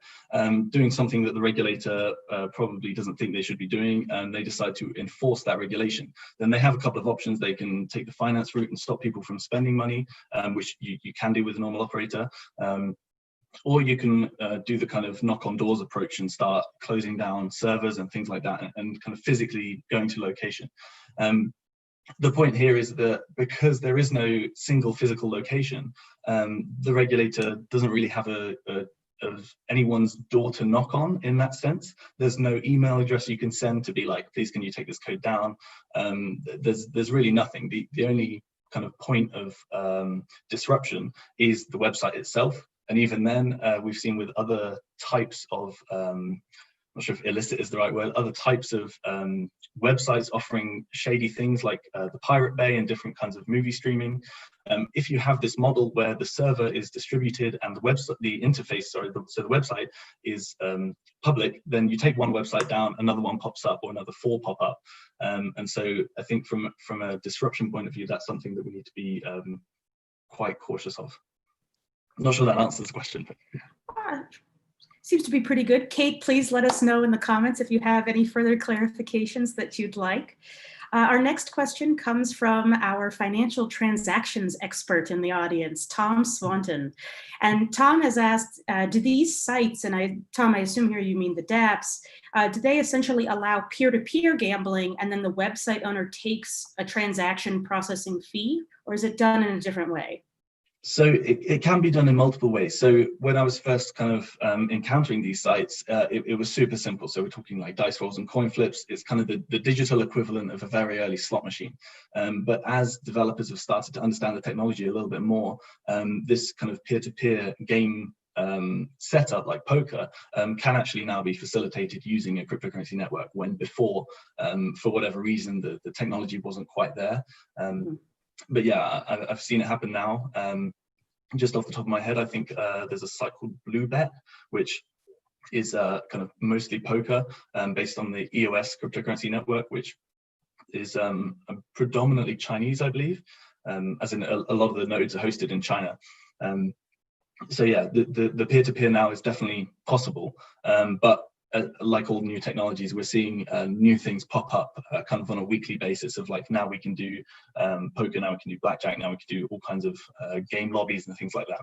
[SPEAKER 5] doing something that the regulator probably doesn't think they should be doing, and they decide to enforce that regulation, then they have a couple of options. They can take the finance route and stop people from spending money, which you can do with a normal operator. Or you can do the kind of knock on doors approach and start closing down servers and things like that, and kind of physically going to location. The point here is that because there is no single physical location, the regulator doesn't really have anyone's door to knock on in that sense. There's no email address you can send to be like, please, can you take this code down? There's really nothing. The only kind of point of disruption is the website itself. And even then, we've seen with other types of, I'm not sure if illicit is the right word, other types of websites offering shady things like the Pirate Bay and different kinds of movie streaming. If you have this model where the server is distributed and the website is public, then you take one website down, another one pops up, or another 4 pop up. And so I think from a disruption point of view, that's something that we need to be quite cautious of. I'm not sure that answers the question.
[SPEAKER 3] Seems to be pretty good. Kate, please let us know in the comments if you have any further clarifications that you'd like. Our next question comes from our financial transactions expert in the audience, Tom Swanton. And Tom has asked, do these sites, and Tom, I assume here you mean the dApps, do they essentially allow peer-to-peer gambling and then the website owner takes a transaction processing fee, or is it done in a different way?
[SPEAKER 5] So it can be done in multiple ways. So when I was first kind of encountering these sites, it was super simple. So we're talking like dice rolls and coin flips. It's kind of the digital equivalent of a very early slot machine. But as developers have started to understand the technology a little bit more, this kind of peer-to-peer game setup like poker can actually now be facilitated using a cryptocurrency network, when before, for whatever reason, the technology wasn't quite there. But yeah, I've seen it happen now. Just off the top of my head, I think there's a site called BlueBet, which is kind of mostly poker, based on the EOS cryptocurrency network, which is predominantly Chinese, I believe, as in a lot of the nodes are hosted in China. So yeah, the peer-to-peer now is definitely possible, but like all new technologies, we're seeing new things pop up kind of on a weekly basis of like, now we can do poker, now we can do blackjack, now we can do all kinds of game lobbies and things like that.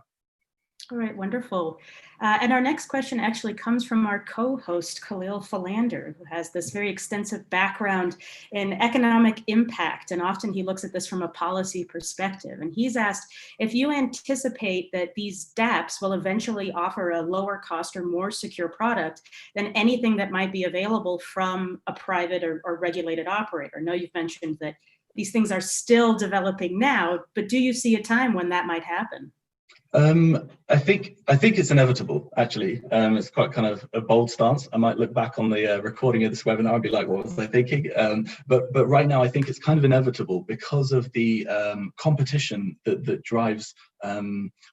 [SPEAKER 3] All right, wonderful. And our next question actually comes from our co-host, Khalil Philander, who has this very extensive background in economic impact. And often he looks at this from a policy perspective. And he's asked if you anticipate that these dApps will eventually offer a lower cost or more secure product than anything that might be available from a private or regulated operator. I know you've mentioned that these things are still developing now, but do you see a time when that might happen?
[SPEAKER 5] I think it's inevitable, actually. It's quite kind of a bold stance. I might look back on the recording of this webinar and be like, what was I thinking? But right now, I think it's kind of inevitable because of the competition that drives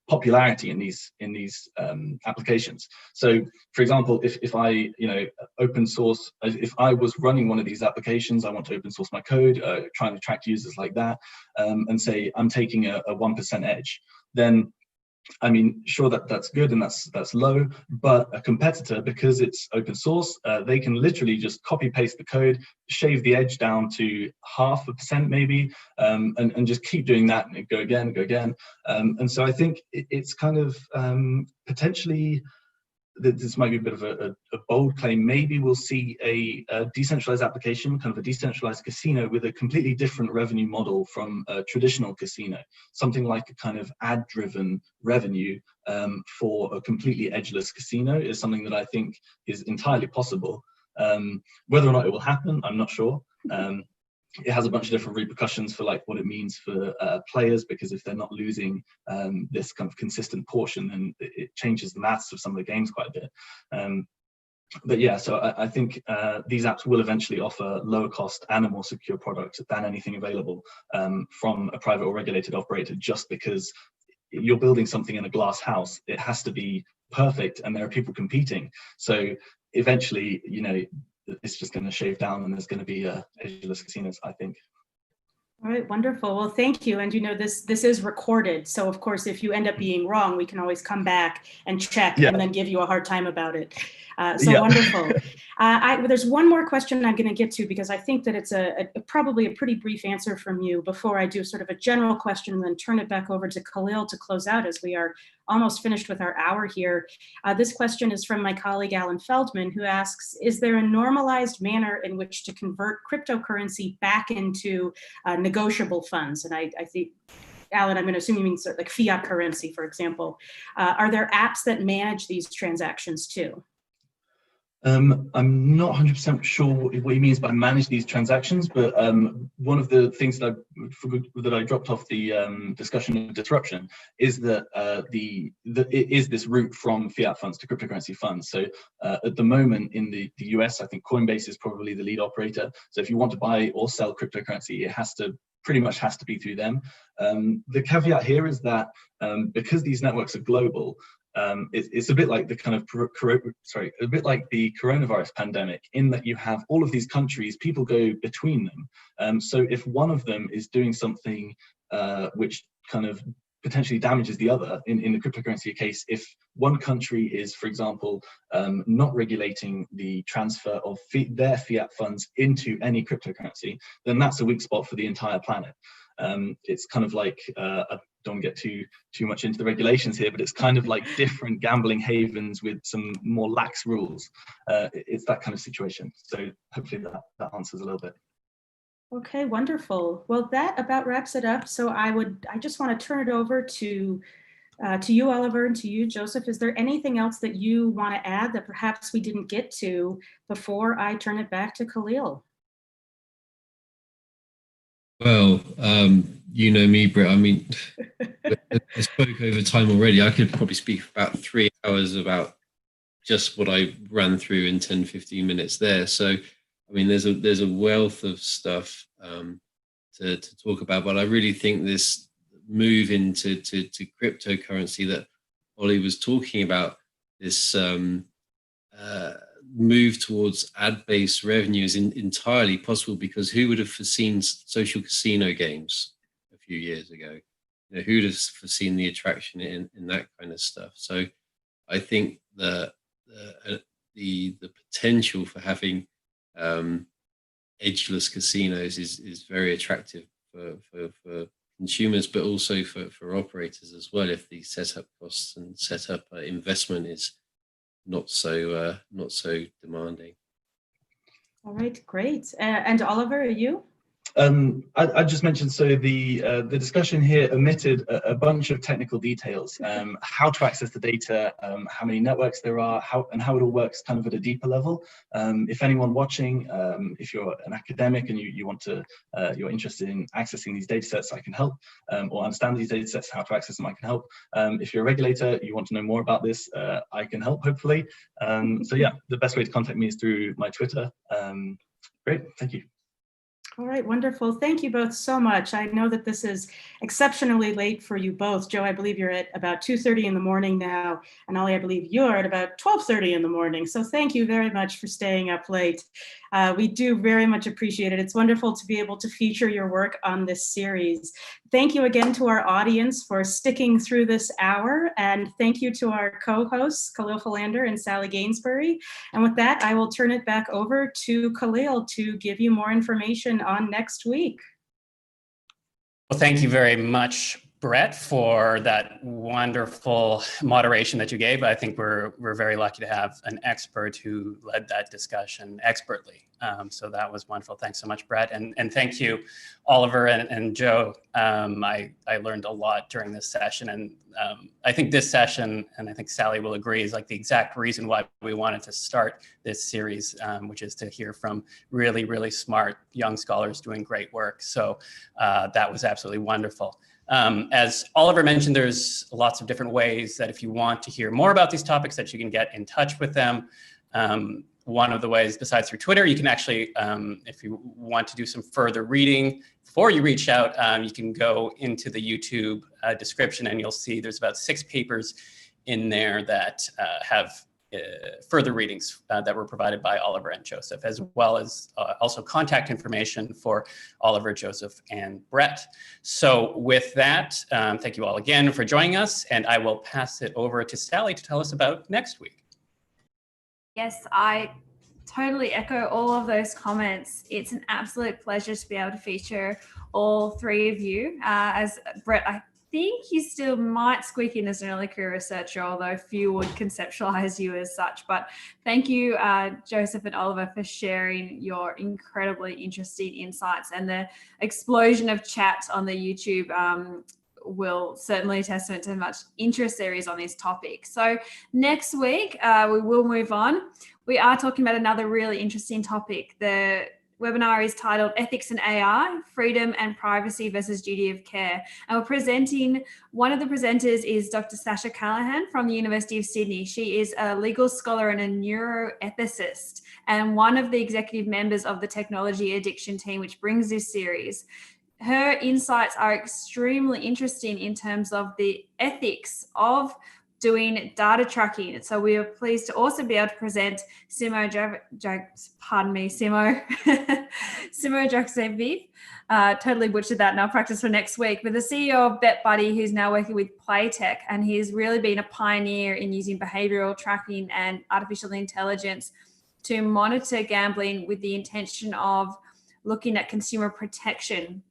[SPEAKER 5] popularity in these applications. So, for example, if I open source, if I was running one of these applications, I want to open source my code, trying to attract users like that, and say I'm taking a 1% edge, then I mean, sure, that's good and that's low, but a competitor, because it's open source, they can literally just copy paste the code, shave the edge down to 0.5% maybe, and just keep doing that and go again. And so I think it's kind of potentially, this might be a bit of a bold claim, maybe we'll see a decentralized application, kind of a decentralized casino with a completely different revenue model from a traditional casino, something like a kind of ad-driven revenue for a completely edgeless casino is something that I think is entirely possible. Whether or not it will happen, I'm not sure. It has a bunch of different repercussions for like what it means for players, because if they're not losing this kind of consistent portion, then it changes the maths of some of the games quite a bit. But yeah, so I think these apps will eventually offer lower cost and a more secure product than anything available from a private or regulated operator, just because you're building something in a glass house. It has to be perfect and there are people competing. So eventually, it's just going to shave down and there's going to be edgeless casinos, I think.
[SPEAKER 3] All right, wonderful. Well, thank you. And this is recorded. So of course, if you end up being wrong, we can always come back and check and then give you a hard time about it. Wonderful. There's one more question I'm going to get to, because I think that it's probably a pretty brief answer from you before I do sort of a general question and then turn it back over to Khalil to close out, as we are almost finished with our hour here. This question is from my colleague, Alan Feldman, who asks, is there a normalized manner in which to convert cryptocurrency back into negotiable funds? And I think, Alan, I'm going to assume you mean sort of like fiat currency, for example. Are there apps that manage these transactions too?
[SPEAKER 5] I'm not 100% sure what he means by manage these transactions, but one of the things that I dropped off the discussion of disruption is that it is this route from fiat funds to cryptocurrency funds. So at the moment in the US, I think Coinbase is probably the lead operator. So if you want to buy or sell cryptocurrency, it pretty much has to be through them. The caveat here is that because these networks are global, it's a bit like the kind of a bit like the coronavirus pandemic, in that you have all of these countries, people go between them. So if one of them is doing something which kind of potentially damages the other, in the cryptocurrency case, if one country is, for example, not regulating the transfer of their fiat funds into any cryptocurrency, then that's a weak spot for the entire planet. It's kind of like, I don't get too much into the regulations here, but it's kind of like different gambling havens with some more lax rules. It's that kind of situation. So hopefully that answers a little bit.
[SPEAKER 3] Okay, wonderful. Well, that about wraps it up. So I just want to turn it over to you, Oliver, and to you, Joseph. Is there anything else that you want to add that perhaps we didn't get to before I turn it back to Khalil?
[SPEAKER 4] Well, you know me, Brett. I mean, I spoke over time already. I could probably speak for about 3 hours about just what I ran through in 10, 15 minutes there. So, I mean, there's a wealth of stuff to talk about, but I really think this move into cryptocurrency that Ollie was talking about, this move towards ad-based revenue is entirely possible, because who would have foreseen social casino games a few years ago? Who would have foreseen the attraction in that kind of stuff? So I think the potential for having edgeless casinos is very attractive for consumers, but also for operators as well, if the setup costs and setup investment is not so demanding.
[SPEAKER 3] All right, great. And Oliver, are you?
[SPEAKER 5] I just mentioned, so the discussion here omitted a bunch of technical details, how to access the data, how many networks there are, how it all works kind of at a deeper level. If anyone watching, if you're an academic and you want to, you're interested in accessing these data sets, I can help, or understand these data sets, how to access them, I can help. If you're a regulator, you want to know more about this, I can help, hopefully. So yeah, the best way to contact me is through my Twitter. Great, thank you.
[SPEAKER 3] All right, wonderful. Thank you both so much. I know that this is exceptionally late for you both. Joe, I believe you're at about 2:30 in the morning now, and Ollie, I believe you're at about 12:30 in the morning. So thank you very much for staying up late. We do very much appreciate it. It's wonderful to be able to feature your work on this series. Thank you again to our audience for sticking through this hour, and thank you to our co-hosts, Khalil Philander and Sally Gainsbury. And with that, I will turn it back over to Khalil to give you more information on next week.
[SPEAKER 2] Well, thank you very much, Brett, for that wonderful moderation that you gave. I think we're very lucky to have an expert who led that discussion expertly. So that was wonderful. Thanks so much, Brett. And thank you, Oliver and Joe. I learned a lot during this session. And I think this session, and I think Sally will agree, is like the exact reason why we wanted to start this series, which is to hear from really, really smart young scholars doing great work. So that was absolutely wonderful. As Oliver mentioned, there's lots of different ways that if you want to hear more about these topics that you can get in touch with them. One of the ways, besides through Twitter, you can actually, if you want to do some further reading before you reach out, you can go into the YouTube description and you'll see there's about 6 papers in there that have further readings that were provided by Oliver and Joseph, as well as also contact information for Oliver, Joseph, and Brett. So with that, thank you all again for joining us, and I will pass it over to Sally to tell us about next week.
[SPEAKER 1] Yes, I totally echo all of those comments. It's an absolute pleasure to be able to feature all 3 of you. As Brett, I think you still might squeak in as an early career researcher, although few would conceptualize you as such. But thank you, Joseph and Oliver, for sharing your incredibly interesting insights, and the explosion of chat on the YouTube will certainly testament to how much interest there is on this topic. So next week, we will move on. We are talking about another really interesting topic. The webinar is titled Ethics in AI, Freedom and Privacy versus Duty of Care. And we're presenting, one of the presenters is Dr. Sasha Callahan from the University of Sydney. She is a legal scholar and a neuroethicist, and one of the executive members of the technology addiction team, which brings this series. Her insights are extremely interesting in terms of the ethics of doing data tracking. So we are pleased to also be able to present Simo Jaksevic. Totally butchered that, and I'll practice for next week. But the CEO of BetBuddy, who's now working with Playtech, and he's really been a pioneer in using behavioral tracking and artificial intelligence to monitor gambling with the intention of looking at consumer protection.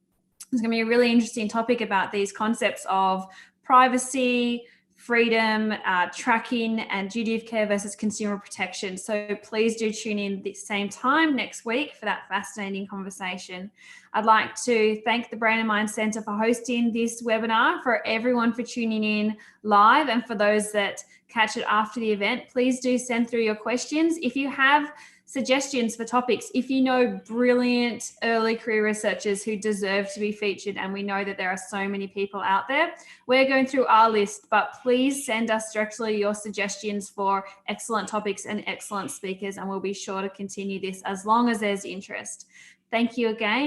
[SPEAKER 1] It's going to be a really interesting topic about these concepts of privacy, freedom, tracking, and duty of care versus consumer protection. So please do tune in the same time next week for that fascinating conversation. I'd like to thank the Brain and Mind Centre for hosting this webinar, for everyone for tuning in live, and for those that catch it after the event. Please do send through your questions. If you have suggestions for topics, if you know brilliant early career researchers who deserve to be featured, and we know that there are so many people out there, we're going through our list, but please send us directly your suggestions for excellent topics and excellent speakers, and we'll be sure to continue this as long as there's interest. Thank you again.